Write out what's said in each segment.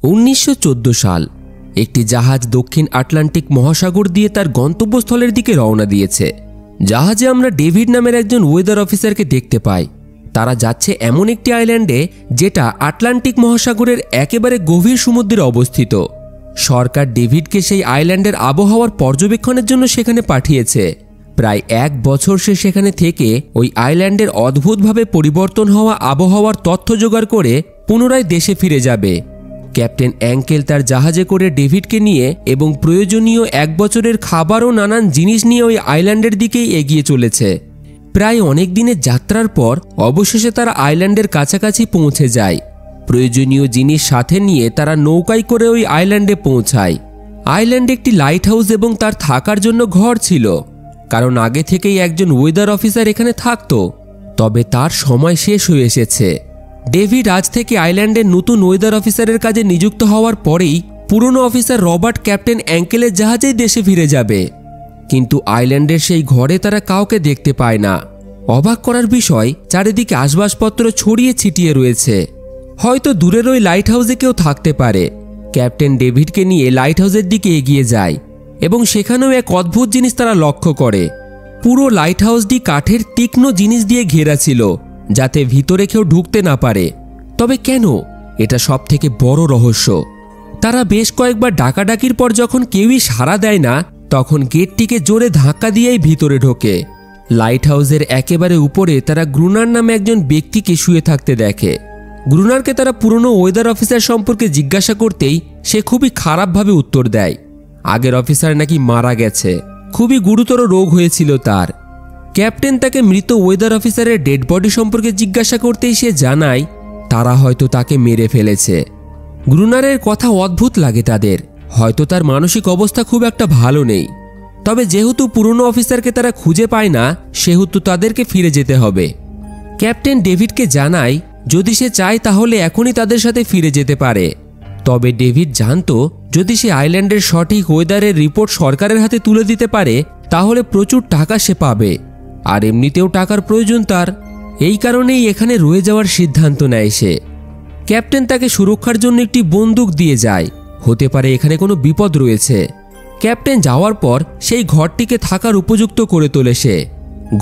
1914 সাল। একটি জাহাজ দক্ষিণ আটলান্টিক মহাসাগর দিয়ে তার গন্তব্যস্থলের দিকে রওনা দিয়েছে। জাহাজে আমরা ডেভিড নামের একজন ওয়েদার অফিসারকে দেখতে পাই। তারা যাচ্ছে এমন একটি আইল্যান্ডে যেটা আটলান্টিক মহাসাগরের একেবারে গভীর সমুদ্রে অবস্থিত। সরকার ডেভিডকে সেই আইল্যান্ডের আবহাওয়ার পর্যবেক্ষণের জন্য সেখানে পাঠিয়েছে। প্রায় 1 বছর সে সেখানে থেকে ওই আইল্যান্ডের অদ্ভুতভাবে পরিবর্তন হওয়া আবহাওয়ার তথ্য জোগাড় করে পুনরায় দেশে ফিরে যাবে। ক্যাপ্টেন অ্যাঙ্কেল তার জাহাজে করে ডেভিডকে নিয়ে এবং প্রয়োজনীয় 1 বছরের খাবার ও নানান জিনিস নিয়ে ওই আইল্যান্ডের দিকেই এগিয়ে চলেছে। প্রায় অনেক দিনের যাত্রার পর অবশেষে তারা আইল্যান্ডের কাছাকাছি পৌঁছে যায়। প্রয়োজনীয় জিনিস সাথে নিয়ে তারা নৌকায় করে ওই আইল্যান্ডে পৌঁছায়। আইল্যান্ডে একটি লাইট হাউস এবং তার থাকার জন্য ঘর ছিল, কারণ আগে থেকেই একজন ওয়েদার অফিসার এখানে থাকত। তবে তার সময় শেষ হয়ে এসেছে। ডেভিড আজ থেকে আইল্যান্ডের নতুন ওয়েদার অফিসারের কাজে নিযুক্ত হওয়ার পরেই পুরনো অফিসার রবার্ট ক্যাপ্টেন অ্যাঙ্কেলের জাহাজেই দেশে ফিরে যাবে। কিন্তু আইল্যান্ডের সেই ঘরে তারা কাউকে দেখতে পায় না। অবাক করার বিষয়, চারিদিকে আসবাবপত্র ছড়িয়ে ছিটিয়ে রয়েছে। হয়তো দূরের ওই লাইট হাউসে কেউ থাকতে পারে। ক্যাপ্টেন ডেভিডকে নিয়ে লাইট হাউসের দিকে এগিয়ে যায় এবং সেখানেও এক অদ্ভুত জিনিস তারা লক্ষ্য করে। পুরো লাইট হাউসটি কাঠের তীক্ষ্ণ জিনিস দিয়ে ঘেরা ছিল, যাতে ভিতরে কেউ ঢুকতে না পারে। তবে কেন? এটা সবথেকে বড় রহস্য। তারা বেশ কয়েকবার ডাকাডাকির পর যখন কেউই সাড়া দেয় না, তখন গেটটিকে জোরে ধাক্কা দিয়েই ভিতরে ঢোকে। লাইট হাউসের একেবারে উপরে তারা গ্রুনার নামে একজন ব্যক্তিকে শুয়ে থাকতে দেখে। গ্রুনারকে তারা পুরনো ওয়েদার অফিসার সম্পর্কে জিজ্ঞাসা করতেই সে খুবই খারাপভাবে উত্তর দেয়। আগের অফিসার নাকি মারা গেছে, খুবই গুরুতর রোগ হয়েছিল তার। ক্যাপ্টেন তাকে মৃত ওয়েদার অফিসারের ডেড বডি সম্পর্কে জিজ্ঞাসা করতেই সে জানায় তারা হয়তো তাকে মেরে ফেলেছে। গ্রুনারের কথা অদ্ভুত লাগে তাদের। হয়তো তার মানসিক অবস্থা খুব একটা ভালো নেই। তবে যেহেতু পুরনো অফিসারকে তারা খুঁজে পায় না, সেহেতু তাদেরকে ফিরে যেতে হবে। ক্যাপ্টেন ডেভিডকে জানায় যদি সে চায় তাহলে এখনই তাদের সাথে ফিরে যেতে পারে। তবে ডেভিড জানতো যদি সে আইল্যান্ডের সঠিক ওয়েদারের রিপোর্ট সরকারের হাতে তুলে দিতে পারে তাহলে প্রচুর টাকা সে পাবে, আর এমনিতেও টাকার প্রয়োজন তার। এই কারণেই এখানে রয়ে যাওয়ার সিদ্ধান্ত নেয় সে। ক্যাপ্টেন তাকে সুরক্ষার জন্য একটি বন্দুক দিয়ে যায়, হতে পারে এখানে কোনো বিপদ রয়েছে। ক্যাপ্টেন যাওয়ার পর সেই ঘরটিকে থাকার উপযুক্ত করে তোলে সে।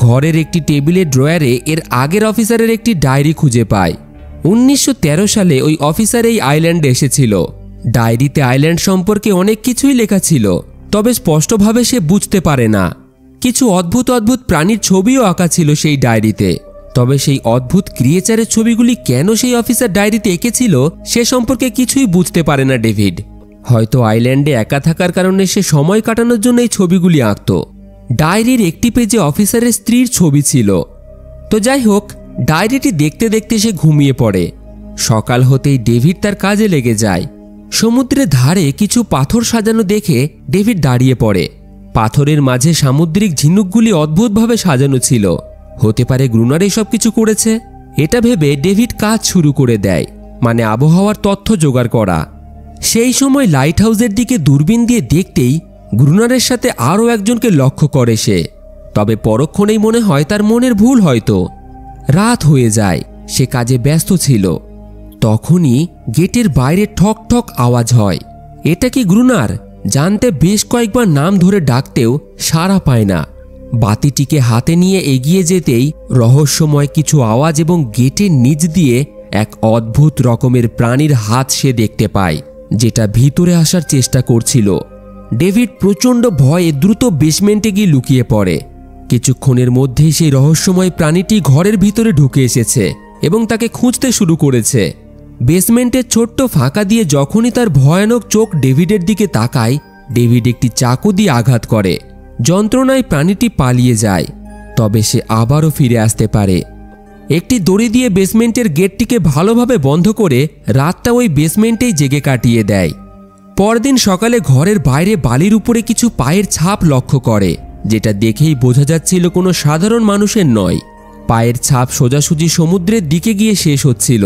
ঘরের একটি টেবিলের ড্রয়ারে এর আগের অফিসারের একটি ডায়েরি খুঁজে পায়। 1913 সালে ওই অফিসার এই আইল্যান্ডে এসেছিল। ডায়েরিতে আইল্যান্ড সম্পর্কে অনেক কিছুই লেখা ছিল, তবে স্পষ্টভাবে সে বুঝতে পারে না। কিছু অদ্ভুত অদ্ভুত প্রাণীর ছবিও আঁকা ছিল সেই ডায়েরিতে। তবে সেই অদ্ভুত ক্রিয়েচারের ছবিগুলি কেন সেই অফিসার ডায়েরিতে এঁকেছিল সে সম্পর্কে কিছুই বুঝতে পারে না ডেভিড। হয়তো আইল্যান্ডে একা থাকার কারণে সে সময় কাটানোর জন্য এই ছবিগুলি আঁকত। ডায়েরির একটি পেজে অফিসারের স্ত্রীর ছবি ছিল। তো যাই হোক, ডায়েরিটি দেখতে দেখতে সে ঘুমিয়ে পড়ে। সকাল হতেই ডেভিড তার কাজে লেগে যায়। সমুদ্রের ধারে কিছু পাথর সাজানো দেখে ডেভিড দাঁড়িয়ে পড়ে। পাথরের মাঝে সামুদ্রিক ঝিনুকগুলি অদ্ভুতভাবে সাজানো ছিল। হতে পারে গ্রুনার এসব কিছু করেছে। এটা ভেবে ডেভিড কাজ শুরু করে দেয়, মানে আবহাওয়ার তথ্য জোগাড় করা। সেই সময় লাইট হাউসের দিকে দূরবীন দিয়ে দেখতেই গ্রুনারের সাথে আরও একজনকে লক্ষ্য করে সে। তবে পরক্ষণেই মনে হয় তার মনের ভুল হয়তো। রাত হয়ে যায়, সে কাজে ব্যস্ত ছিল। তখনই গেটের বাইরে ঠক ঠক আওয়াজ হয়। এটা কি গ্রুনার? জানতে বেশ কয়েকবার নাম ধরে ডাকতেও সাড়া পায় না। বাতিটিকে হাতে নিয়ে এগিয়ে যেতেই রহস্যময় কিছু আওয়াজ এবং গেটের নিচ দিয়ে এক অদ্ভুত রকমের প্রাণীর হাত সে দেখতে পায়, যেটা ভিতরে আসার চেষ্টা করছিল। ডেভিড প্রচণ্ড ভয়ে দ্রুত বেসমেন্টে গিয়ে লুকিয়ে পড়ে। কিছুক্ষণের মধ্যেই সেই রহস্যময় প্রাণীটি ঘরের ভিতরে ঢুকে এসেছে এবং তাকে খুঁজতে শুরু করেছে। বেসমেন্টের ছোট্ট ফাঁকা দিয়ে যখনই তার ভয়ানক চোখ ডেভিডের দিকে তাকায়, ডেভিড একটি চাকু দিয়ে আঘাত করে। যন্ত্রণায় প্রাণীটি পালিয়ে যায়, তবে সে আবারও ফিরে আসতে পারে। একটি দড়ি দিয়ে বেসমেন্টের গেটটিকে ভালোভাবে বন্ধ করে রাতটা ওই বেসমেন্টেই জেগে কাটিয়ে দেয়। পরদিন সকালে ঘরের বাইরে বালির উপরে কিছু পায়ের ছাপ লক্ষ্য করে, যেটা দেখেই বোঝা যাচ্ছিল কোনো সাধারণ মানুষের নয়। পায়ের ছাপ সোজাসুজি সমুদ্রের দিকে গিয়ে শেষ হচ্ছিল।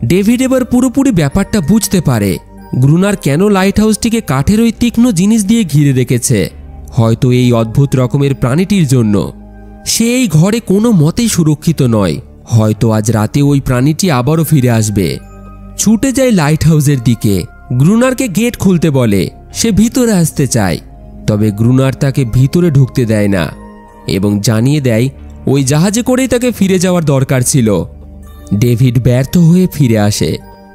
ডেভিড এবার পুরোপুরি ব্যাপারটা বুঝতে পারে। গ্রুনার কেন লাইট হাউসটিকে কাঠের ওই তীক্ষ্ণ জিনিস দিয়ে ঘিরে রেখেছে, হয়তো এই অদ্ভুত রকমের প্রাণীটির জন্য। সে এই ঘরে কোনো মতেই সুরক্ষিত নয়। হয়তো আজ রাতে ওই প্রাণীটি আবারও ফিরে আসবে। ছুটে যায় লাইট হাউসের দিকে, গ্রুনারকে গেট খুলতে বলে। সে ভিতরে আসতে চায়, তবে গ্রুনার তাকে ভিতরে ঢুকতে দেয় না এবং জানিয়ে দেয় ওই জাহাজে করেই তাকে ফিরে যাওয়ার দরকার ছিল। ডেভিড ব্যর্থ হয়ে ফিরে আসে,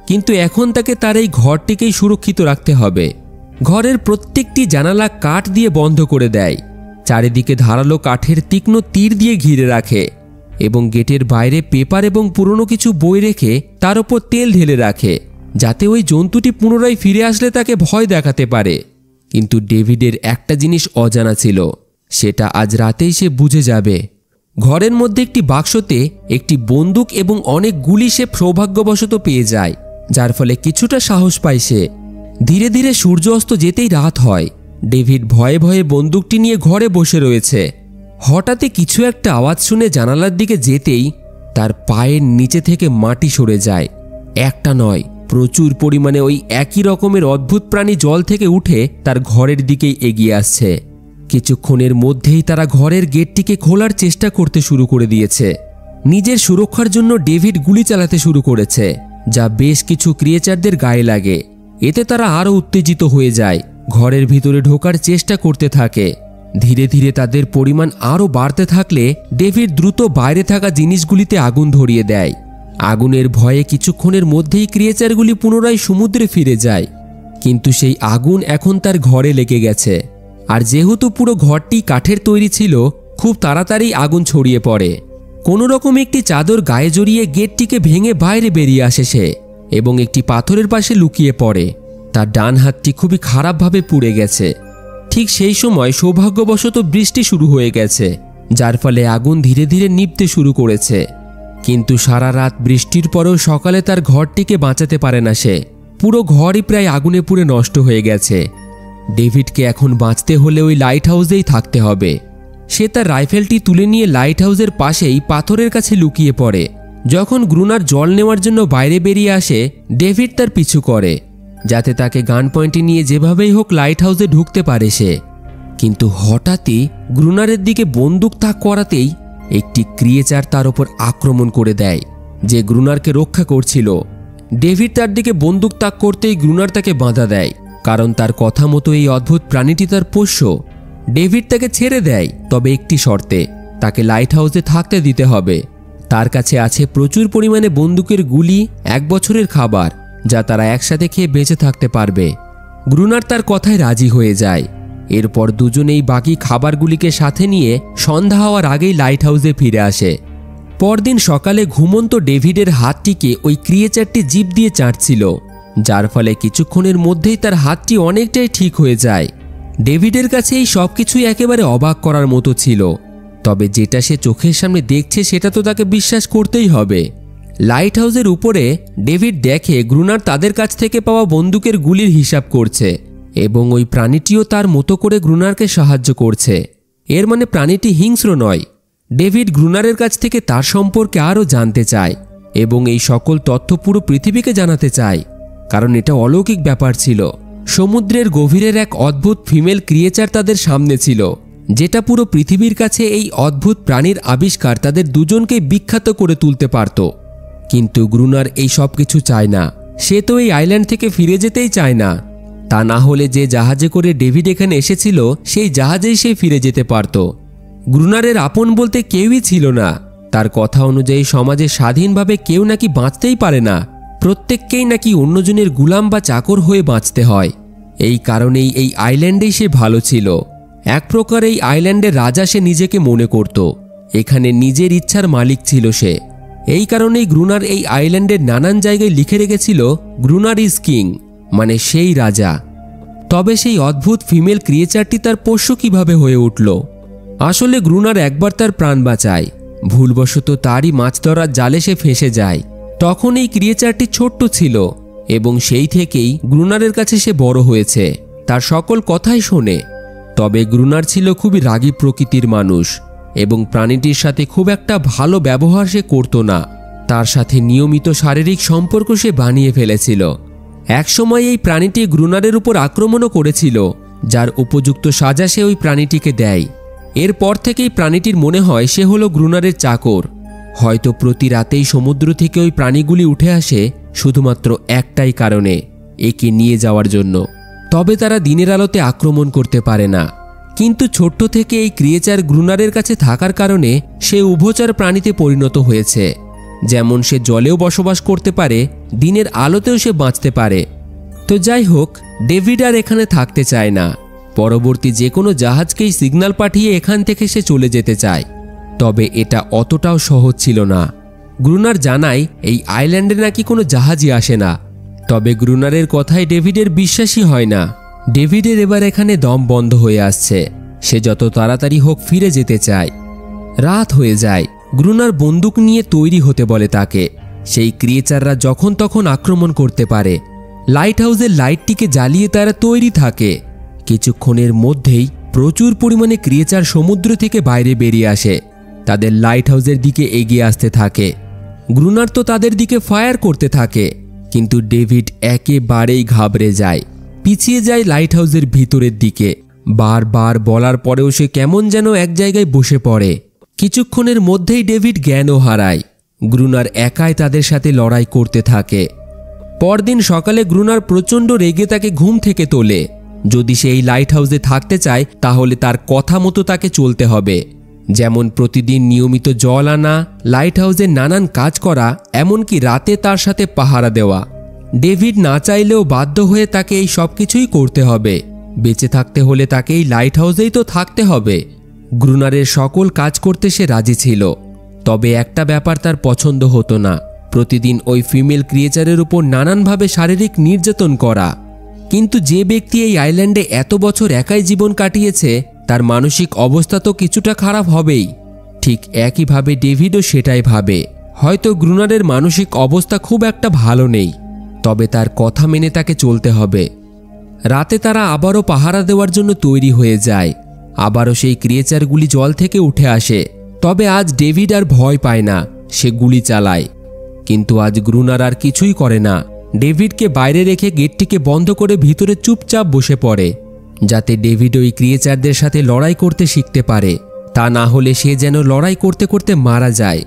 কিন্তু এখন তাকে তার এই ঘরটিকেই সুরক্ষিত রাখতে হবে। ঘরের প্রত্যেকটি জানালা কাঠ দিয়ে বন্ধ করে দেয়, চারিদিকে ধারালো কাঠের তীক্ষ্ণ তীর দিয়ে ঘিরে রাখে এবং গেটের বাইরে পেপার এবং পুরনো কিছু বই রেখে তার ওপর তেল ঢেলে রাখে, যাতে ওই জন্তুটি পুনরায় ফিরে আসলে তাকে ভয় দেখাতে পারে। কিন্তু ডেভিডের একটা জিনিস অজানা ছিল, সেটা আজ রাতেই সে বুঝে যাবে। ঘরের মধ্যে একটি বাক্সতে একটি বন্দুক এবং অনেক গুলি সে সৌভাগ্যবশত পেয়ে যায়, যার ফলে কিছুটা সাহস পায় সে। ধীরে ধীরে সূর্য অস্ত যেতেই রাত হয়। ডেভিড ভয়ে ভয়ে বন্দুকটি নিয়ে ঘরে বসে রয়েছে। হঠাৎই কিছু একটা আওয়াজ শুনে জানালার দিকে যেতেই তার পায়ের নিচে থেকে মাটি সরে যায়। একটা নয়, প্রচুর পরিমাণে ওই একই রকমের অদ্ভুত প্রাণী জল থেকে উঠে তার ঘরের দিকেই এগিয়ে আসছে। কিছুক্ষণের মধ্যেই তারা ঘরের গেটটিকে খোলার চেষ্টা করতে শুরু করে দিয়েছে। নিজের সুরক্ষার জন্য ডেভিড গুলি চালাতে শুরু করেছে, যা বেশ কিছু ক্রিয়েচারদের গায়ে লাগে। এতে তারা আরও উত্তেজিত হয়ে যায়, ঘরের ভিতরে ঢোকার চেষ্টা করতে থাকে। ধীরে ধীরে তাদের পরিমাণ আরও বাড়তে থাকলে ডেভিড দ্রুত বাইরে থাকা জিনিসগুলিতে আগুন ধরিয়ে দেয়। আগুনের ভয়ে কিছুক্ষণের মধ্যেই ক্রিয়েচারগুলি পুনরায় সমুদ্রে ফিরে যায়, কিন্তু সেই আগুন এখন তার ঘরে লেগে গেছে। আর যেহেতু পুরো ঘরটি কাঠের তৈরি ছিল, খুব তাড়াতাড়ি আগুন ছড়িয়ে পড়ে। কোনো রকম একটি চাদর গায়ে জড়িয়ে গেটটিকে ভেঙে বাইরে বেরিয়ে আসে সে এবং একটি পাথরের পাশে লুকিয়ে পড়ে। তার ডান হাতটি খুবই খারাপভাবে পুড়ে গেছে। ঠিক সেই সময় সৌভাগ্যবশত বৃষ্টি শুরু হয়ে গেছে, যার ফলে আগুন ধীরে ধীরে নিভতে শুরু করেছে। কিন্তু সারা রাত বৃষ্টির পরেও সকালে তার ঘরটিকে বাঁচাতে পারে না সে। পুরো ঘরই প্রায় আগুনে পুড়ে নষ্ট হয়ে গেছে। ডেভিডকে এখন বাঁচতে হলে ওই লাইট হাউসেই থাকতে হবে। সে তার রাইফেলটি তুলে নিয়ে লাইট হাউসের পাশেই পাথরের কাছে লুকিয়ে পড়ে। যখন গ্রুনার জল নেওয়ার জন্য বাইরে বেরিয়ে আসে, ডেভিড তার পিছু করে, যাতে তাকে গান পয়েন্টে নিয়ে যেভাবেই হোক লাইট হাউসে ঢুকতে পারে সে। কিন্তু হঠাৎই গ্রুনারের দিকে বন্দুক তাক করাতেই একটি ক্রিয়েচার তার ওপর আক্রমণ করে দেয়, যে গ্রুনারকে রক্ষা করছিল। ডেভিড তার দিকে বন্দুক তাক করতেই গ্রুনার তাকে বাধা দেয়, কারণ তার কথা মতো এই অদ্ভুত প্রাণীটি তার পোষ্য। ডেভিড তাকে ছেড়ে দেয়, তবে একটি শর্তে, তাকে লাইট হাউসে থাকতে দিতে হবে। তার কাছে আছে প্রচুর পরিমাণে বন্দুকের গুলি, 1 বছরের খাবার, যা তারা একসাথে খেয়ে বেঁচে থাকতে পারবে। গ্রুনার তার কথায় রাজি হয়ে যায়। এরপর দুজনেই বাকি খাবারগুলিকে সাথে নিয়ে সন্ধ্যা হওয়ার আগেই লাইট হাউসে ফিরে আসে। পরদিন সকালে ঘুমন্ত ডেভিডের হাতটিকে ওই ক্রিয়েচারটি জিভ দিয়ে চাটছিল, যার ফলে কিছুক্ষণের মধ্যেই তার হাতটি অনেকটাই ঠিক হয়ে যায়। ডেভিডের কাছে এই সব কিছুই একেবারে অবাক করার মতো ছিল, তবে যেটা সে চোখের সামনে দেখছে সেটা তো তাকে বিশ্বাস করতেই হবে। লাইট হাউসের উপরে ডেভিড দেখে গ্রুনার তাদের কাছ থেকে পাওয়া বন্দুকের গুলির হিসাব করছে এবং ওই প্রাণীটিও তার মতো করে গ্রুনারকে সাহায্য করছে। এর মানে প্রাণীটি হিংস্র নয়। ডেভিড গ্রুনারের কাছ থেকে তার সম্পর্কে আরও জানতে চায় এবং এই সকল তথ্য পুরো পৃথিবীকে জানাতে চায়, কারণ এটা অলৌকিক ব্যাপার ছিল। সমুদ্রের গভীরের এক অদ্ভুত ফিমেল ক্রিয়েচার তাদের সামনে ছিল, যেটা পুরো পৃথিবীর কাছে এই অদ্ভুত প্রাণীর আবিষ্কার তাদের দুজনকে বিখ্যাত করে তুলতে পারত। কিন্তু গ্রুনার এই সব কিছু চায় না। সে তো এই আইল্যান্ড থেকে ফিরে যেতেই চায় না। তা না হলে যে জাহাজে করে ডেভিড এখানে এসেছিল, সেই জাহাজেই সে ফিরে যেতে পারত। গ্রুনারের আপন বলতে কেউই ছিল না। তার কথা অনুযায়ী সমাজে স্বাধীনভাবে কেউ নাকি বাঁচতেই পারে না, প্রত্যেককেই নাকি অন্যজনের গুলাম বা চাকর হয়ে বাঁচতে হয়। এই কারণেই এই আইল্যান্ডেই সে ভালো ছিল। এক প্রকার এই আইল্যান্ডের রাজা সে নিজেকে মনে করত। এখানে নিজের ইচ্ছার মালিক ছিল সে। এই কারণেই গ্রুনার এই আইল্যান্ডের নানান জায়গায় লিখে রেখেছিল গ্রুনার ইজ কিং, মানে সেই রাজা। তবে সেই অদ্ভুত ফিমেল ক্রিয়েচারটি তার পোষ্য কিভাবে হয়ে উঠল? আসলে গ্রুনার একবার তার প্রাণ বাঁচায়। ভুলবশত তারই মাছ ধরার জালে সে ফেঁসে যায়। তখন এই ক্রিয়েচারটি ছোট্ট ছিল এবং সেই থেকেই গ্রুনারের কাছে সে বড় হয়েছে, তার সকল কথাই শোনে। তবে গ্রুনার ছিল খুবই রাগী প্রকৃতির মানুষ এবং প্রাণীটির সাথে খুব একটা ভালো ব্যবহার সে করত না। তার সাথে নিয়মিত শারীরিক সম্পর্ক সে বানিয়ে ফেলেছিল। একসময় এই প্রাণীটি গ্রুনারের উপর আক্রমণও করেছিল, যার উপযুক্ত সাজা সে ওই প্রাণীটিকে দেয়। এরপর থেকেই প্রাণীটির মনে হয় সে হলো গ্রুনারের চাকর। হয়তো প্রতি রাতেই সমুদ্র থেকে ওই প্রাণীগুলি উঠে আসে শুধুমাত্র একটাই কারণে, একে নিয়ে যাওয়ার জন্য। তবে তারা দিনের আলোতে আক্রমণ করতে পারে না। কিন্তু ছোট্ট থেকে এই ক্রিয়েচার গ্রুনারের কাছে থাকার কারণে সে উভচর প্রাণীতে পরিণত হয়েছে। যেমন সে জলেও বসবাস করতে পারে, দিনের আলোতেও সে বাঁচতে পারে। তো যাই হোক, ডেভিড আর এখানে থাকতে চায় না। পরবর্তী যে কোনো জাহাজকেই সিগন্যাল পাঠিয়ে এখান থেকে সে চলে যেতে চায়। তবে এটা অতটাও সহজ ছিল না। গ্রুনার জানায় এই আইল্যান্ডে নাকি কোনো জাহাজই আসে না। তবে গ্রুনারের কথায় ডেভিডের বিশ্বাসই হয় না। ডেভিডের এবার এখানে দম বন্ধ হয়ে আসছে। সে যত তাড়াতাড়ি হোক ফিরে যেতে চায়। রাত হয়ে যায়। গ্রুনার বন্দুক নিয়ে তৈরি হতে বলে তাকে। সেই ক্রিয়েচাররা যখন তখন আক্রমণ করতে পারে। লাইট হাউসের লাইটটিকে জ্বালিয়ে তারা তৈরি থাকে। কিছুক্ষণের মধ্যেই প্রচুর পরিমাণে ক্রিয়েচার সমুদ্র থেকে বাইরে বেরিয়ে আসে। তাদের লাইট হাউসের দিকে এগিয়ে আসতে থাকে। গ্রুনার তো তাদের দিকে ফায়ার করতে থাকে, কিন্তু ডেভিড একেবারেই ঘাবড়ে যায়, পিছিয়ে যায় লাইট হাউসের ভিতরের দিকে। বারবার বলার পরেও সে কেমন যেন এক জায়গায় বসে পড়ে। কিছুক্ষণের মধ্যেই ডেভিড জ্ঞানও হারায়। গ্রুনার একাই তাদের সাথে লড়াই করতে থাকে। পরদিন সকালে গ্রুনার প্রচণ্ড রেগে তাকে ঘুম থেকে তোলে। যদি সে এই লাইট হাউসে থাকতে চায় তাহলে তার কথা মতো তাকে চলতে হবে। যেমন প্রতিদিন নিয়মিত জল আনা, লাইট হাউসে নানান কাজ করা, এমনকি রাতে তার সাথে পাহারা দেওয়া। ডেভিড না চাইলেও বাধ্য হয়ে তাকে এই সব কিছুই করতে হবে। বেঁচে থাকতে হলে তাকে এই লাইট হাউসেই তো থাকতে হবে। গ্রুনারের সকল কাজ করতে সে রাজি ছিল। তবে একটা ব্যাপার তার পছন্দ হতো না, প্রতিদিন ওই ফিমেল ক্রিয়েচারের উপর নানানভাবে শারীরিক নির্যাতন করা। কিন্তু যে ব্যক্তি এই আইল্যান্ডে এত বছর একাই জীবন কাটিয়েছে তার মানসিক অবস্থা তো কিছুটা খারাপ হবেই। ঠিক একইভাবে ডেভিডও সেটাই ভাবে। হয়তো গ্রুনারের মানসিক অবস্থা খুব একটা ভালো নেই, তবে তার কথা মেনে তাকে চলতে হবে। রাতে তারা আবারও পাহারা দেওয়ার জন্য তৈরি হয়ে যায়। আবারও সেই ক্রিয়েচারগুলি জল থেকে উঠে আসে। তবে আজ ডেভিড আর ভয় পায় না, সে গুলি চালায়। কিন্তু আজ গ্রুনার আর কিছুই করে না। ডেভিডকে বাইরে রেখে গেটটিকে বন্ধ করে ভিতরে চুপচাপ বসে পড়ে, যাতে ডেভিড ওই ক্রিয়েচারদের সাথে লড়াই করতে শিখতে পারে। তা না হলে সে যেন লড়াই করতে করতে মারা যায়।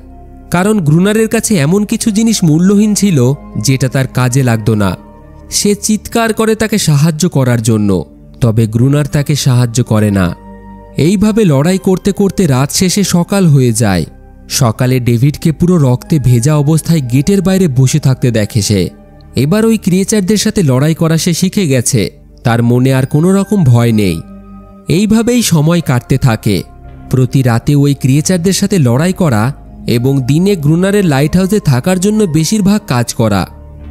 কারণ গ্রুনারের কাছে এমন কিছু জিনিস মূল্যহীন ছিল যেটা তার কাজে লাগতো না। সে চিৎকার করে তাকে সাহায্য করার জন্য, তবে গ্রুনার তাকে সাহায্য করে না। এইভাবে লড়াই করতে করতে রাত শেষে সকাল হয়ে যায়। সকালে ডেভিডকে পুরো রক্তে ভেজা অবস্থায় গেটের বাইরে বসে থাকতে দেখে সে। এবার ওই ক্রিয়েচারদের সাথে লড়াই করা সে শিখে গেছে। তার মনে আর কোনো রকম ভয় নেই। এইভাবেই সময় কাটতে থাকে। প্রতি রাতে ওই ক্রিয়েচারদের সাথে লড়াই করা এবং দিনে গ্রুনারের লাইট হাউসে থাকার জন্য বেশিরভাগ কাজ করা।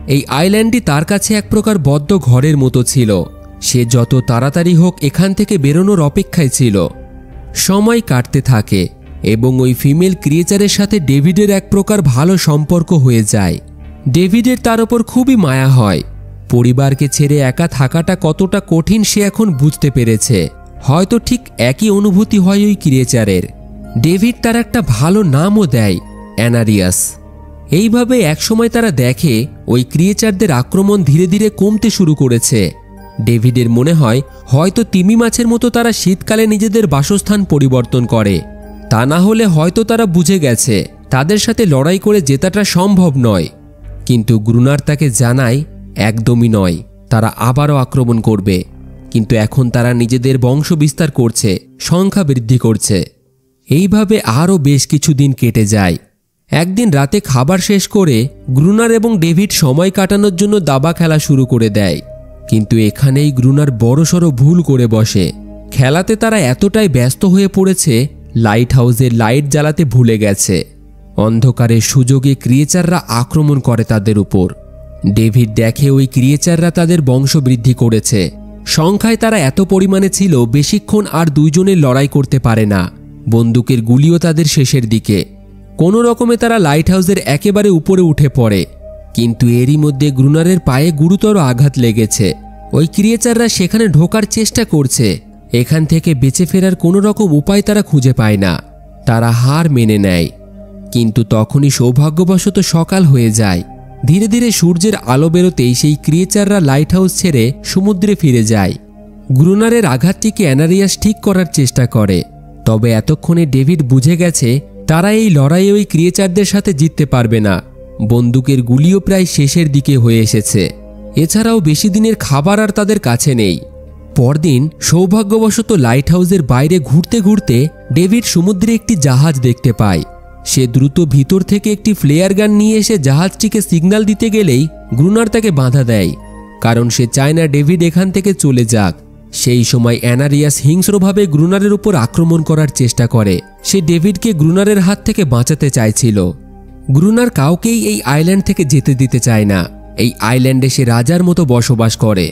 এই আইল্যান্ডটি তার কাছে এক প্রকার বদ্ধ ঘরের মতো ছিল। সে যত তাড়াতাড়ি হোক এখান থেকে বেরোনোর অপেক্ষায় ছিল। সময় কাটতে থাকে এবং ওই ফিমেল ক্রিয়েচারের সাথে ডেভিডের এক প্রকার ভালো সম্পর্ক হয়ে যায়। ডেভিডের তার ওপর খুবই মায়া হয়। পরিবারকে ছেড়ে একা থাকাটা কতটা কঠিন সে এখন বুঝতে পেরেছে। হয়তো ঠিক একই অনুভূতি হয় ওই ক্রিয়েচারের। ডেভিড তার একটা ভালো নামও দেয়, অ্যানারিয়াস। এইভাবে একসময় তারা দেখে ওই ক্রিয়েচারদের আক্রমণ ধীরে ধীরে কমতে শুরু করেছে। ডেভিডের মনে হয় হয়তো তিমি মাছের মতো তারা শীতকালে নিজেদের বাসস্থান পরিবর্তন করে। তা না হলে হয়তো তারা বুঝে গেছে তাদের সাথে লড়াই করে জেতাটা সম্ভব নয়। কিন্তু গ্রুনার তাকে জানায় একদমই নয়, তারা আবারও আক্রমণ করবে। কিন্তু এখন তারা নিজেদের বংশ বিস্তার করছে, সংখ্যা বৃদ্ধি করছে। এইভাবে আরও বেশ কিছু দিন কেটে যায়। একদিন রাতে খাবার শেষ করে গ্রুনার এবং ডেভিড সময় কাটানোর জন্য দাবা খেলা শুরু করে দেয়। কিন্তু এখানেই গ্রুনার বড়সড় ভুল করে বসে। খেলাতে তারা এতটাই ব্যস্ত হয়ে পড়েছে লাইট হাউসের লাইট জ্বালাতে ভুলে গেছে। অন্ধকারের সুযোগে ক্রিয়েচাররা আক্রমণ করে তাদের উপর। ডেভিড দেখে ওই ক্রিয়েচাররা তাদের বংশ বৃদ্ধি করেছে। সংখ্যায় তারা এত পরিমাণে ছিল বেশিক্ষণ আর দুইজনের লড়াই করতে পারে না। বন্দুকের গুলিও তাদের শেষের দিকে। কোনো রকমে তারা লাইট হাউসের একেবারে উপরে উঠে পড়ে। কিন্তু এরই মধ্যে গ্রুনারের পায়ে গুরুতর আঘাত লেগেছে। ওই ক্রিয়েচাররা সেখানে ঢোকার চেষ্টা করছে। এখান থেকে বেঁচে ফেরার কোনো রকম উপায় তারা খুঁজে পায় না। তারা হার মেনে নেয়। কিন্তু তখনই সৌভাগ্যবশত সকাল হয়ে যায়। ধীরে ধীরে সূর্যের আলো বেরোতেই সেই ক্রিয়েচাররা লাইট হাউস ছেড়ে সমুদ্রে ফিরে যায়। গ্রুনারের আঘাতটিকে অ্যানারিয়াস ঠিক করার চেষ্টা করে। তবে এতক্ষণে ডেভিড বুঝে গেছে তারা এই লড়াইয়ে ওই ক্রিয়েচারদের সাথে জিততে পারবে না। বন্দুকের গুলিও প্রায় শেষের দিকে হয়ে এসেছে। এছাড়াও বেশি দিনের খাবার আর তাদের কাছে নেই। পরদিন সৌভাগ্যবশত লাইট হাউসের বাইরে ঘুরতে ঘুরতে ডেভিড সমুদ্রে একটি জাহাজ দেখতে পায়। সে দ্রুত ভিতর থেকে একটি ফ্লেয়ার গান নিয়ে এসে জাহাজটিকে সিগন্যাল দিতে গেলেই গ্রুনার তাকে বাধা দেয়, কারণ সে চায় না ডেভিড এখান থেকে চলে যাক। সেই সময় অ্যানারিয়াস হিংস্রভাবে গ্রুনারের উপর আক্রমণ করার চেষ্টা করে। সে ডেভিডকে গ্রুনারের হাত থেকে বাঁচাতে চাইছিল। গ্রুনার কাউকেই এই আইল্যান্ড থেকে যেতে দিতে চায় না। এই আইল্যান্ডে সে রাজার মতো বসবাস করে।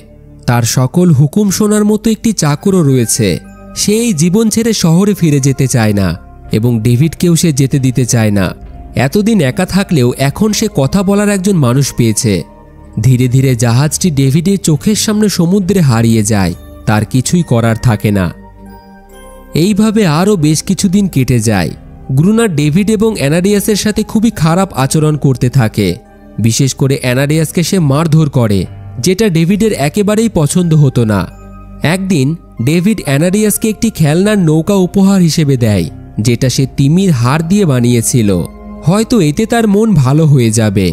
তার সকল হুকুম শোনার মতো একটি চাকরও রয়েছে। সে এই জীবন ছেড়ে শহরে ফিরে যেতে চায় না এবং ডেভিডকেও সে যেতে দিতে চায় না। এতদিন একা থাকলেও এখন সে কথা বলার একজন মানুষ পেয়েছে। ধীরে ধীরে জাহাজটি ডেভিডের চোখের সামনে সমুদ্রে হারিয়ে যায়। তার কিছুই করার থাকে না। এইভাবে আরও বেশ কিছুদিন কেটে যায়। গ্রুনার ডেভিড এবং অ্যানারিয়াসের সাথে খুবই খারাপ আচরণ করতে থাকে। বিশেষ করে অ্যানারিয়াসকে সে মারধর করে, যেটা ডেভিডের একেবারেই পছন্দ হতো না। একদিন ডেভিড অ্যানারিয়াসকে একটি খেলনার নৌকা উপহার হিসেবে দেয়, যেটা সে তিমির হাড় দিয়ে বানিয়েছিল। হয়তো এতে তার মন ভালো হয়ে যাবে।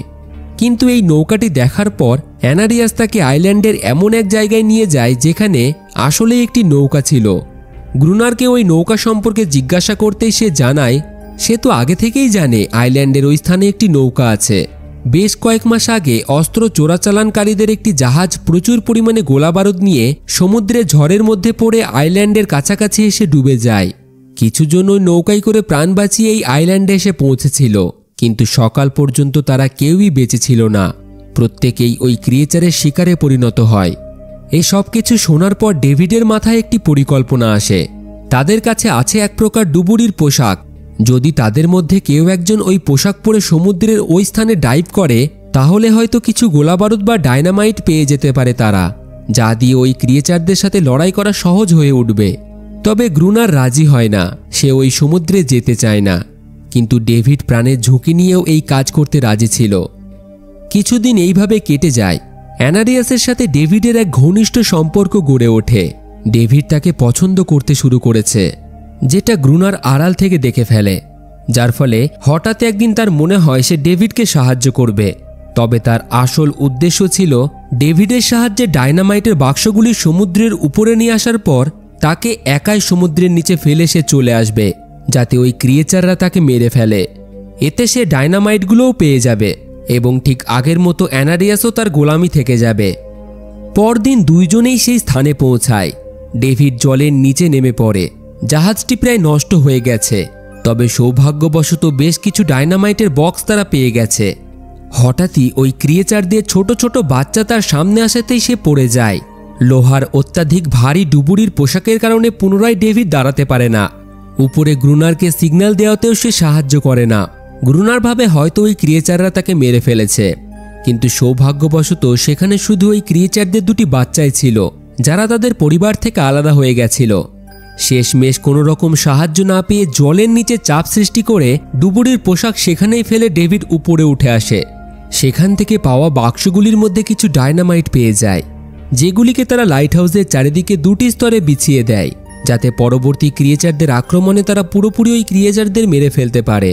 কিন্তু এই নৌকাটি দেখার পর অ্যানারিয়াস তাকে আইল্যান্ডের এমন এক জায়গায় নিয়ে যায় যেখানে আসলেই একটি নৌকা ছিল। গ্রুনারকে ওই নৌকা সম্পর্কে জিজ্ঞাসা করতেই সে জানায় সে তো আগে থেকেই জানে আইল্যান্ডের ওই স্থানে একটি নৌকা আছে। বেশ কয়েক মাস আগে অস্ত্র চোরাচালানকারীদের একটি জাহাজ প্রচুর পরিমাণে গোলাবারুদ নিয়ে সমুদ্রে ঝড়ের মধ্যে পড়ে আইল্যান্ডের কাছাকাছি এসে ডুবে যায়। কিছুজন ওই নৌকায় করে প্রাণ বাঁচিয়ে এই আইল্যান্ডে এসে পৌঁছেছিল, কিন্তু সকাল পর্যন্ত তারা কেউই বেঁচে ছিল না। প্রত্যেকেই ওই ক্রিয়েচারের শিকারে পরিণত হয়। এই সব কিছু শোনার পর ডেভিডের মাথায় একটি পরিকল্পনা আসে। তাদের কাছে আছে এক প্রকার ডুবুরির পোশাক। যদি তাদের মধ্যে কেউ একজন ওই পোশাক পরে সমুদ্রের ওই স্থানে ডাইভ করে, তাহলে হয়তো কিছু গোলাবারুদ বা ডায়নামাইট পেয়ে যেতে পারে তারা, যা দিয়ে ওই ক্রিয়েচারদের সাথে লড়াই করা সহজ হয়ে উঠবে। তবে গ্রুনার রাজি হয় না। সে ওই সমুদ্রে যেতে চায় না। কিন্তু ডেভিড প্রাণের ঝুঁকি নিয়েও এই কাজ করতে রাজি ছিল। কিছুদিন এইভাবে কেটে যায়। অ্যানারিয়াসের সাথে ডেভিডের এক ঘনিষ্ঠ সম্পর্ক গড়ে ওঠে। ডেভিড তাকে পছন্দ করতে শুরু করেছে, যেটা গ্রুনার আড়াল থেকে দেখে ফেলে, যার ফলে হঠাৎ একদিন তার মনে হয় সে ডেভিডকে সাহায্য করবে। তবে তার আসল উদ্দেশ্য ছিল ডেভিডের সাহায্যে ডায়নামাইটের বাক্সগুলি সমুদ্রের উপরে নিয়ে আসার পর তাকে একাই সমুদ্রের নিচে ফেলে সে চলে আসবে, যাতে ওই ক্রিয়েচাররা তাকে মেরে ফেলে। এতে সে ডায়নামাইটগুলোও পেয়ে যাবে এবং ঠিক আগের মতো অ্যানারিয়াসও তার গোলামি থেকে যাবে। পরদিন দুইজনেই সেই স্থানে পৌঁছায়। ডেভিড জলের নিচে নেমে পড়ে। জাহাজটি প্রায় নষ্ট হয়ে গেছে, তবে সৌভাগ্যবশত বেশ কিছু ডায়নামাইটের বক্স তারা পেয়ে গেছে। হঠাৎই ওই ক্রিয়েচারদের ছোট ছোট বাচ্চা তার সামনে আসাতেই সে পড়ে যায়। লোহার অত্যাধিক ভারী ডুবুরির পোশাকের কারণে পুনরায় ডেভিড দাঁড়াতে পারে না। উপরে গ্রুনারকে সিগন্যাল দেওয়াতেও সে সাহায্য করে না। গ্রুনার ভাবে হয়তো ওই ক্রিয়েচাররা তাকে মেরে ফেলেছে, কিন্তু সৌভাগ্যবশত সেখানে শুধু ওই ক্রিয়েচারদের দুটি বাচ্চাই ছিল, যারা তাদের পরিবার থেকে আলাদা হয়ে গেছিল। শেষমেশ কোনো রকম সাহায্য না পেয়ে জলের নিচে চাপ সৃষ্টি করে ডুবুরির পোশাক সেখানেই ফেলে ডেভিড উপরে উঠে আসে। সেখান থেকে পাওয়া বাক্সগুলির মধ্যে কিছু ডায়নামাইট পেয়ে যায়, যেগুলিকে তারা লাইট হাউসের চারিদিকে দুটি স্তরে বিছিয়ে দেয়, যাতে পরবর্তী ক্রিয়েচারদের আক্রমণে তারা পুরোপুরি ওই ক্রিয়েচারদের মেরে ফেলতে পারে।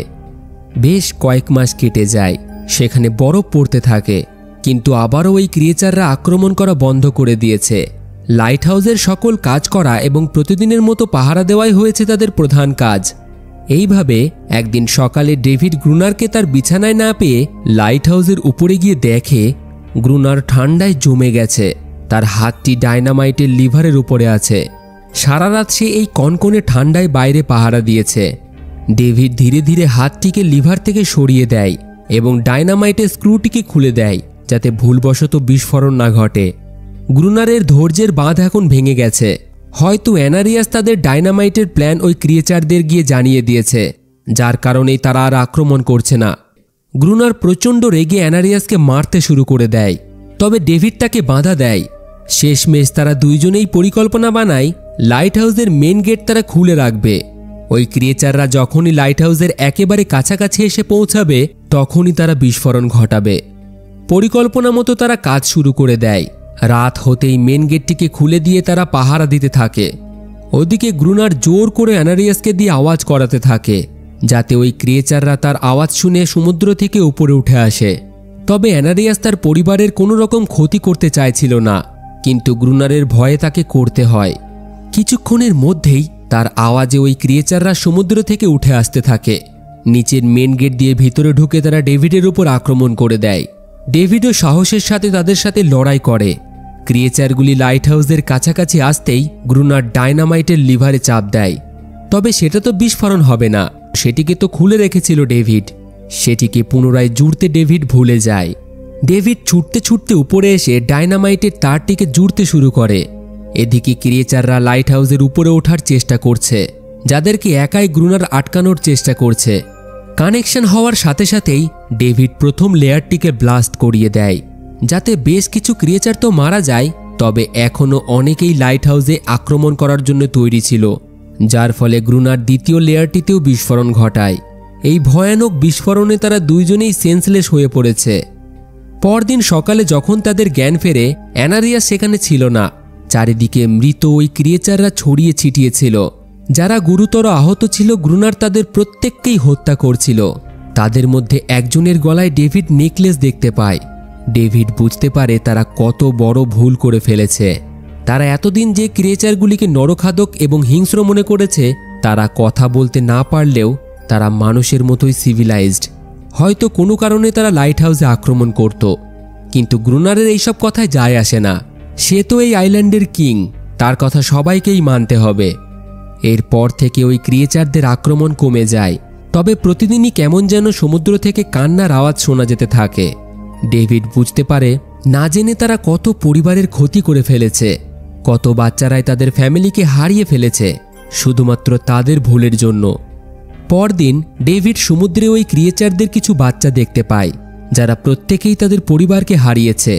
বেশ কয়েক মাস কেটে যায়। সেখানে বরফ পড়তে থাকে, কিন্তু আবারও ওই ক্রিয়েচাররা আক্রমণ করা বন্ধ করে দিয়েছে। লাইট হাউসের সকল কাজ করা এবং প্রতিদিনের মতো পাহারা দেওয়াই হয়েছে তাদের প্রধান কাজ। এইভাবে একদিন সকালে ডেভিড গ্রুনারকে তার বিছানায় না পেয়ে লাইট হাউসের উপরে গিয়ে দেখে গ্রুনার ঠান্ডায় জমে গেছে। তার হাতটি ডায়নামাইটের লিভারের উপরে আছে। সারা রাত সে এই কনকনে ঠান্ডায় বাইরে পাহারা দিয়েছে। ডেভিড ধীরে ধীরে হাতটিকে লিভার থেকে সরিয়ে দেয় এবং ডায়নামাইটের স্ক্রুটিকে খুলে দেয়, যাতে ভুলবশত বিস্ফোরণ না ঘটে। গ্রুনারের ধৈর্যের বাঁধ এখন ভেঙে গেছে। হয়তো অ্যানারিয়াস তাদের ডায়নামাইটের প্ল্যান ওই ক্রিয়েচারদের গিয়ে জানিয়ে দিয়েছে, যার কারণেই তারা আর আক্রমণ করছে না। গ্রুনার প্রচণ্ড রেগে অ্যানারিয়াসকে মারতে শুরু করে দেয়, তবে ডেভিড তাকে বাধা দেয়। শেষমেশ তারা দুইজনেই পরিকল্পনা বানায় লাইট হাউসের মেন গেট তারা খুলে রাখবে। ওই ক্রিয়েচাররা যখনই লাইট হাউসের একেবারে কাছাকাছি এসে পৌঁছাবে, তখনই তারা বিস্ফোরণ ঘটাবে। পরিকল্পনা মতো তারা কাজ শুরু করে দেয়। রাত হতেই মেন গেটটিকে খুলে দিয়ে তারা পাহারা দিতে থাকে। ওদিকে গ্রুনার জোর করে অ্যানারিয়াসকে দিয়ে আওয়াজ করাতে থাকে, যাতে ওই ক্রিয়েচাররা তার আওয়াজ শুনে সমুদ্র থেকে উপরে উঠে আসে। তবে অ্যানারিয়াস তার পরিবারের কোনো রকম ক্ষতি করতে চাইছিল না, কিন্তু গ্রুনারের ভয়ে তাকে করতে হয়। কিছুক্ষণের মধ্যেই তার আওয়াজে ওই ক্রিয়েচাররা সমুদ্র থেকে উঠে আসতে থাকে। নিচের মেন গেট দিয়ে ভিতরে ঢুকে তারা ডেভিডের উপর আক্রমণ করে দেয়। ডেভিডও সাহসের সাথে তাদের সাথে লড়াই করে। ক্রিয়েচারগুলি লাইট হাউসের কাছাকাছি আসতেই গ্রুনার ডায়নামাইটের লিভারে চাপ দেয়। তবে সেটা তো বিস্ফোরণ হবে না, সেটিকে তো খুলে রেখেছিল ডেভিড। সেটিকে পুনরায় জুড়তে ডেভিড ভুলে যায়। ডেভিড ছুটতে ছুটতে উপরে এসে ডায়নামাইটের তারটিকে জুড়তে শুরু করে। এদিকে ক্রিয়েচাররা লাইট হাউসের উপরে ওঠার চেষ্টা করছে, যাদেরকে একাই গ্রুনার আটকানোর চেষ্টা করছে। কানেকশন হওয়ার সাথে সাথেই ডেভিড প্রথম লেয়ারটিকে ব্লাস্ট করিয়ে দেয়, যাতে বেশ কিছু ক্রিয়েচার তো মারা যায়, তবে এখনও অনেকেই লাইট হাউসে আক্রমণ করার জন্য তৈরি ছিল, যার ফলে গ্রুনার দ্বিতীয় লেয়ারটিতেও বিস্ফোরণ ঘটায়। এই ভয়ানক বিস্ফোরণে তারা দুইজনেই সেন্সলেস হয়ে পড়েছে। পরদিন সকালে যখন তাদের জ্ঞান ফেরে, অ্যানারিয়াস সেখানে ছিল না। চারিদিকে মৃত ওই ক্রিয়েচাররা ছড়িয়ে ছিটিয়েছিল। যারা গুরুতর আহত ছিল, গ্রুনার তাদের প্রত্যেককেই হত্যা করছিল। তাদের মধ্যে একজনের গলায় ডেভিড নেকলেস দেখতে পায়। ডেভিড বুঝতে পারে তারা কত বড় ভুল করে ফেলেছে। তারা এতদিন যে ক্রিয়েচারগুলিকে নরখাদক এবং হিংস্র মনে করেছে, তারা কথা বলতে না পারলেও তারা মানুষের মতোই সিভিলাইজড। হয়তো কোনো কারণে তারা লাইট হাউসে আক্রমণ করত, কিন্তু গ্রুনারের এইসব কথায় যায় আসে না। সে তো এই আইল্যান্ডের কিং, তার কথা সবাইকেই মানতে হবে। এরপর থেকে ওই ক্রিয়েচারদের আক্রমণ কমে যায়, তবে প্রতিদিনই কেমন যেন সমুদ্র থেকে কান্নার আওয়াজ শোনা যেতে থাকে। ডেভিড বুঝতে পারে না জেনে তারা কত পরিবারের ক্ষতি করে ফেলেছে, কত বাচ্চারাই তাদের ফ্যামিলিকে হারিয়ে ফেলেছে শুধুমাত্র তাদের ভুলের জন্য। পরদিন ডেভিড সমুদ্রে ওই ক্রিয়েচারদের কিছু বাচ্চা দেখতে পায়, যারা প্রত্যেকেই তাদের পরিবারকে হারিয়েছে।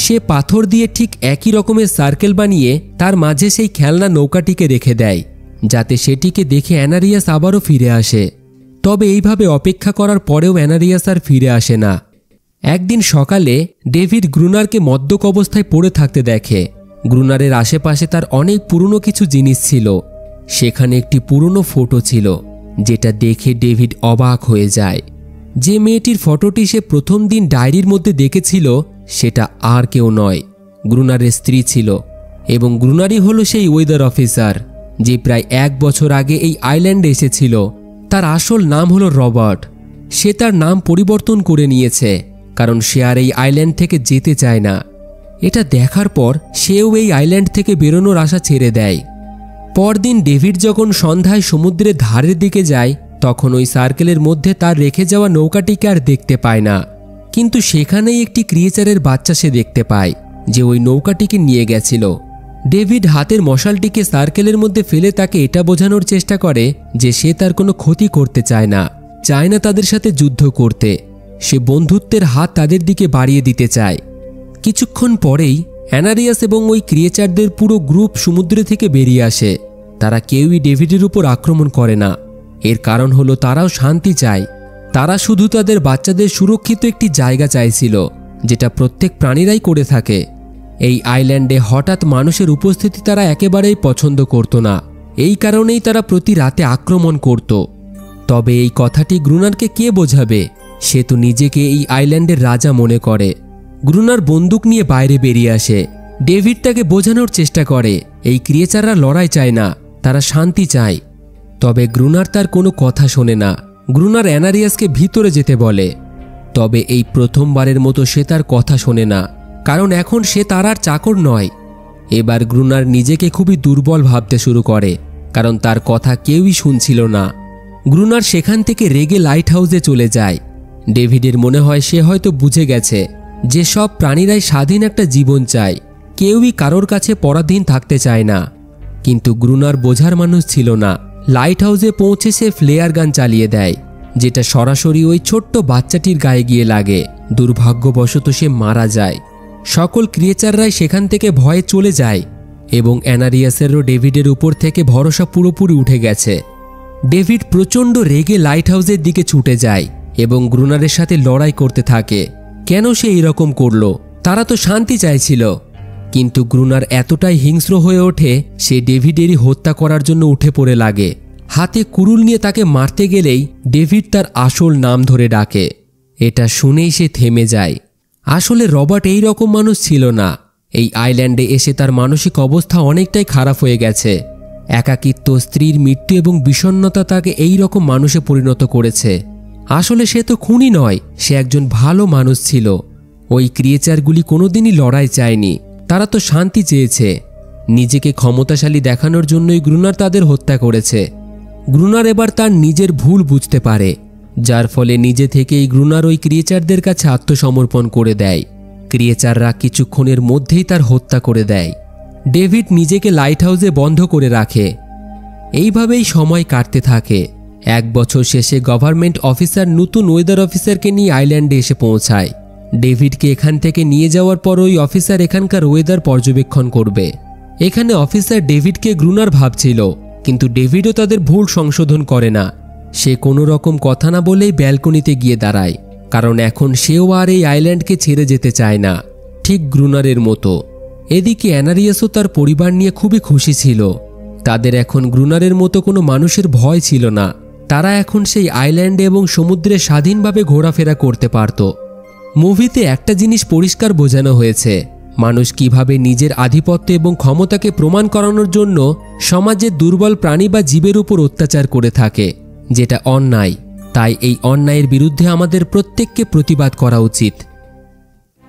সে পাথর দিয়ে ঠিক একই রকমের সার্কেল বানিয়ে তার মাঝে সেই খেলনা নৌকাটিকে রেখে দেয়, যাতে সেটিকে দেখে অ্যানারিয়াস আবারও ফিরে আসে। তবে এইভাবে অপেক্ষা করার পরেও অ্যানারিয়াস আর ফিরে আসে না। একদিন সকালে ডেভিড গ্রুনারকে মদ্যপ অবস্থায় পড়ে থাকতে দেখে। গ্রুনারের আশেপাশে তার অনেক পুরনো কিছু জিনিস ছিল। সেখানে একটি পুরনো ফটো ছিল, যেটা দেখে ডেভিড অবাক হয়ে যায়। যে মেয়েটির ফটোটি সে প্রথম দিন ডায়েরির মধ্যে দেখেছিল, সেটা আর কেউ নয়, গ্রুনারের স্ত্রী ছিল। এবং গ্রুনারই হলো সেই ওয়েদার অফিসার, যে প্রায় 1 বছর আগে এই আইল্যান্ডে এসেছিল। তার আসল নাম হলো রবার্ট। সে তার নাম পরিবর্তন করে নিয়েছে, কারণ সে আর এই আইল্যান্ড থেকে যেতে চায় না। এটা দেখার পর সেও এই আইল্যান্ড থেকে বেরোনোর আশা ছেড়ে দেয়। পরদিন ডেভিড যখন সন্ধ্যায় সমুদ্রের ধারের দিকে যায়, তখন ওই সার্কেলের মধ্যে তার রেখে যাওয়া নৌকাটিকে আর দেখতে পায় না। কিন্তু সেখানেই একটি ক্রিয়েচারের বাচ্চা সে দেখতে পায়, যে ওই নৌকাটিকে নিয়ে গেছিল। ডেভিড হাতের মশালটিকে সার্কেলের মধ্যে ফেলে তাকে এটা বোঝানোর চেষ্টা করে যে সে তার কোনো ক্ষতি করতে চায় না তাদের সাথে যুদ্ধ করতে। সে বন্ধুত্বের হাত তাদের দিকে বাড়িয়ে দিতে চায়। কিছুক্ষণ পরেই অ্যানারিয়াস এবং ওই ক্রিয়েচারদের পুরো গ্রুপ সমুদ্র থেকে বেরিয়ে আসে। তারা কেউই ডেভিডের উপর আক্রমণ করে না। এর কারণ হলো তারাও শান্তি চায়। তারা শুধু তাদের বাচ্চাদের সুরক্ষিত একটি জায়গা চাইছিল, যেটা প্রত্যেক প্রাণীরাই করে থাকে। এই আইল্যান্ডে হঠাৎ মানুষের উপস্থিতি তারা একেবারেই পছন্দ করত না। এই কারণেই তারা প্রতি রাতে আক্রমণ করত। তবে এই কথাটি গ্রুনারকে কে বোঝাবে? সে তো নিজেকে এই আইল্যান্ডের রাজা মনে করে। গ্রুনার বন্দুক নিয়ে বাইরে বেরিয়ে আসে। ডেভিড তাকে বোঝানোর চেষ্টা করে এই ক্রিয়েচাররা লড়াই চায় না, তারা শান্তি চায়। তবে গ্রুনার তার কোনো কথা শোনে না। গ্রুনার অ্যানারিয়াসকে ভিতরে যেতে বলে। তবে এই প্রথমবারের মতো সে তার কথা শোনে না, কারণ এখন সে তার আর চাকর নয়। এবার গ্রুনার নিজেকে খুবই দুর্বল ভাবতে শুরু করে, কারণ তার কথা কেউই শুনছিল না। গ্রুনার সেখান থেকে রেগে লাইট হাউসে চলে যায়। ডেভিডের মনে হয় সে হয়তো বুঝে গেছে যে সব প্রাণীরাই স্বাধীন একটা জীবন চায়, কেউই কারোর কাছে পরাধীন থাকতে চায় না। কিন্তু গ্রুনার বোঝার মানুষ ছিল না। লাইট হাউসে পৌঁছে সে ফ্লেয়ার গান চালিয়ে দেয়, যেটা সরাসরি ওই ছোট্ট বাচ্চাটির গায়ে গিয়ে লাগে। দুর্ভাগ্যবশত সে মারা যায়। সকল ক্রিয়েচাররাই সেখান থেকে ভয়ে চলে যায় এবং অ্যানারিয়াসেরও ডেভিডের উপর থেকে ভরসা পুরোপুরি উঠে গেছে। ডেভিড প্রচণ্ড রেগে লাইট হাউসের দিকে ছুটে যায় এবং গ্রুনারের সাথে লড়াই করতে থাকে। কেন সে এরকম করলো? তারা তো শান্তি চাইছিল। কিন্তু গ্রুনার এতটাই হিংস্র হয়ে ওঠে, সে ডেভিডেরই হত্যা করার জন্য উঠে পড়ে লাগে। হাতে কুড়ুল নিয়ে তাকে মারতে গেলেই ডেভিড তার আসল নাম ধরে ডাকে এটা শুনেই সে থেমে যায়। আসলে রবার্ট এই রকম মানুষ ছিল না। এই আইল্যান্ডে এসে তার মানসিক অবস্থা অনেকটাই খারাপ হয়ে গেছে। একাকিত্ব, স্ত্রীর মৃত্যু এবং বিষণ্ণতা তাকে এই রকম মানুষে পরিণত করেছে। আসলে সে তো খুনি নয়, সে একজন ভালো মানুষ ছিল। ওই ক্রিয়েচারগুলি কোনোদিনই লড়াই চায়নি, তারা তো শান্তি চেয়েছে। নিজেকে ক্ষমতাশালী দেখানোর জন্যই গ্রুনার তাদের হত্যা করেছে। গ্রুনার এবার তার নিজের ভুল বুঝতে পারে, যার ফলে নিজে থেকেই গ্রুনার ওই ক্রিয়েচারদের কাছে আত্মসমর্পণ করে দেয়। ক্রিয়েচাররা কিছুক্ষণের মধ্যেই তার হত্যা করে দেয়। ডেভিড নিজেকে লাইট হাউসে বন্ধ করে রাখে। এইভাবেই সময় কাটতে থাকে। 1 বছর শেষে গভর্নমেন্ট অফিসার নতুন ওয়েদার অফিসারকে নিয়ে আইল্যান্ডে এসে পৌঁছায়। ডেভিডকে এখান থেকে নিয়ে যাওয়ার পর ওই অফিসার এখানকার ওয়েদার পর্যবেক্ষণ করবে। এখানে অফিসার ডেভিডকে গ্রুনার ভাবছিল, কিন্তু ডেভিডও তাদের ভুল সংশোধন করে না। সে কোনো রকম কথা না বলেই ব্যালকনিতে গিয়ে দাঁড়ায়, কারণ এখন সেও আর এই আইল্যান্ডকে ছেড়ে যেতে চায় না, ঠিক গ্রুনারের মতো। এদিকে অ্যানারিয়াসও তার পরিবার নিয়ে খুবই খুশি ছিল। তাদের এখন গ্রুনারের মতো কোনো মানুষের ভয় ছিল না। তারা এখন সেই আইল্যান্ডে এবং সমুদ্রে স্বাধীনভাবে ঘোরাফেরা করতে পারত। মুভিতে একটা জিনিস পরিষ্কার বোঝানো হয়েছে, মানুষ কিভাবে নিজের আধিপত্য এবং ক্ষমতাকে প্রমাণ করানোর জন্য সমাজের দুর্বল প্রাণী বা জীবের উপর অত্যাচার করে থাকে, যেটা অন্যায়। তাই এই অন্যায়ের বিরুদ্ধে আমাদের প্রত্যেককে প্রতিবাদ করা উচিত।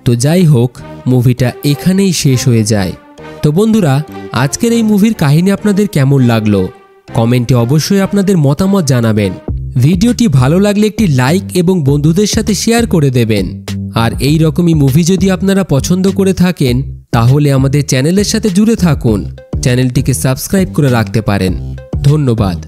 তো যাই হোক, মুভিটা এখানেই শেষ হয়ে যায়। তো বন্ধুরা, আজকের এই মুভির কাহিনী আপনাদের কেমন লাগলো কমেন্টে অবশ্যই আপনাদের মতামত জানাবেন। ভিডিওটি ভালো লাগলে একটি লাইক এবং বন্ধুদের সাথে শেয়ার করে দেবেন। আর এই রকমই মুভি যদি আপনারা পছন্দ করে থাকেন তাহলে আমাদের চ্যানেলের সাথে জুড়ে থাকুন, চ্যানেলটিকে সাবস্ক্রাইব করে রাখতে পারেন। ধন্যবাদ।